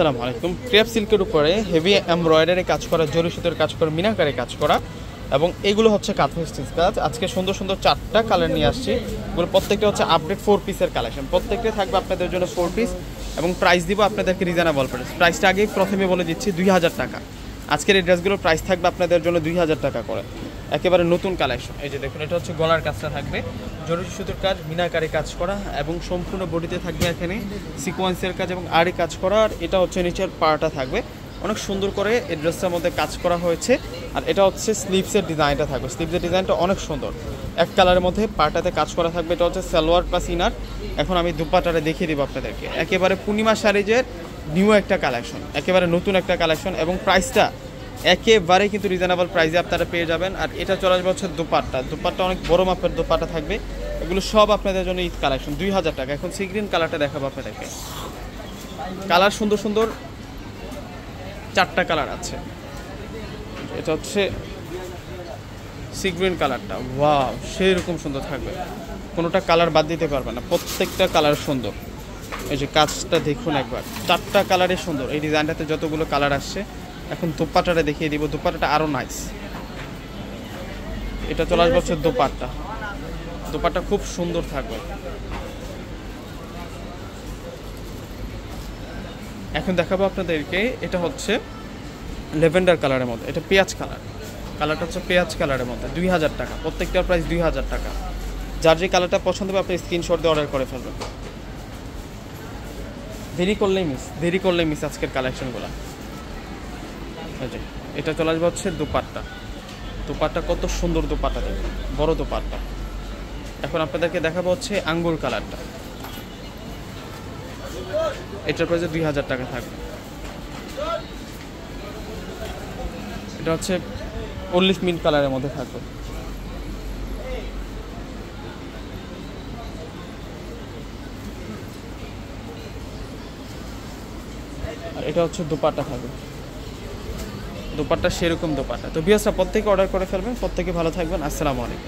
আসসালামু আলাইকুম। ক্রেপ সিল্কের উপরে হেভি এমব্রয়ডারি কাজ করা, জরি সুতোর কাজ করা, মিনাকারি কাজ করা এবং এগুলো হচ্ছে কাঁথা স্টিচ কাজ। আজকে সুন্দর সুন্দর 4টা কালার নিয়ে আসছি। এগুলো প্রত্যেকটা হচ্ছে আপডেট 4 পিসের কালেকশন। প্রত্যেকটা থাকবে আপনাদের জন্য 4 পিস এবং প্রাইস দিব আপনাদেরকে রিজনেবল প্রাইস। প্রাইসটা আগেই প্রথমে বলে দিচ্ছি 2000 টাকা। আজকের এই ড্রেসগুলোর প্রাইস থাকবে আপনাদের জন্য 2000 টাকা করে। একেবারে নতুন কালেকশন। এই যে দেখুন, এটা হচ্ছে গলার কাজটা থাকবে জরি সুতোর কাজ, মিনাকারি কাজ করা এবং সম্পূর্ণ বডিতে থাকবে এখানে সিকোয়েন্সের কাজ এবং আড়ি কাজ করা। আর এটা হচ্ছে নিচের পাড়টা থাকবে অনেক সুন্দর করে এই ড্রেসটার মধ্যে কাজ করা হয়েছে। আর এটা হচ্ছে স্লিভসের ডিজাইনটা থাকবে, স্লিভসের ডিজাইনটা অনেক সুন্দর, এক কালারের মধ্যে পাড়টাতে কাজ করা থাকবে। এটা হচ্ছে সালোয়ার প্লাস ইনার। এখন আমি দুপাট্টাটা দেখিয়ে দিব আপনাদেরকে। একেবারে পূর্ণিমা শাড়িজের নিউ একটা কালেকশন, একেবারে নতুন একটা কালেকশন এবং প্রাইসটা একেবারে কিন্তু রিজনেবল প্রাইসে আপনারা পেয়ে যাবেন। আর এটা চলে আসবে হচ্ছে দুপাট্টা অনেক বড় মাপের দুপাট্টা থাকবে। এগুলো সব আপনাদের জন্য ঈদ কালেকশন, 2000 টাকা। এখন সি গ্রিন কালারটা দেখাবো আপনাদেরকে। কালার সুন্দর সুন্দর 4টা কালার আছে। এটা হচ্ছে সি গ্রিন কালারটা, ওয়াও সেরকম সুন্দর থাকবে, কোনোটা কালার বাদ দিতে পারবে না, প্রত্যেকটা কালার সুন্দর। এই যে কাজটা দেখুন একবার, 4টা কালারে সুন্দর। এই ডিজাইনটাতে যতগুলো কালার আসছে। এখন দোপাট্টাটা দেখিয়ে দিব, দোপাট্টাটা আরও নাইস। এটা চলে আসবে হচ্ছে দোপাট্টা খুব সুন্দর থাকবে। এখন দেখাবো আপনাদেরকে, এটা হচ্ছে ল্যাভেন্ডার কালারের মধ্যে, এটা পেঁয়াজ কালারটা হচ্ছে পেঁয়াজ কালারের মধ্যে, 2000 টাকা। প্রত্যেকটার প্রাইস 2000 টাকা। যার যে কালারটা পছন্দ হবে আপনি স্ক্রিনশট দিয়ে অর্ডার করে ফেলবেন। দেরি করলেই মিস আজকের কালেকশনগুলো। এটা চলে আসবে হচ্ছে দোপাট্টা কত সুন্দর দোপাট্টা, দেখুন বড় দোপাট্টা। এখন আপনাদেরকে দেখাবো হচ্ছে আঙ্গুর কালারটা, এটার প্রাইস 2000 টাকা থাকবে। এটা হচ্ছে অলিভ মিন্ট কালারের মধ্যে থাকবে। আর এটা হচ্ছে দোপাট্টা থাকবে, দোপাট্টা সেরকম দোপাট্টা। তো ভিউয়ার্সরা প্রত্যেকে অর্ডার করে ফেলবেন, প্রত্যেকে ভালো থাকবেন। আসসালামু আলাইকুম।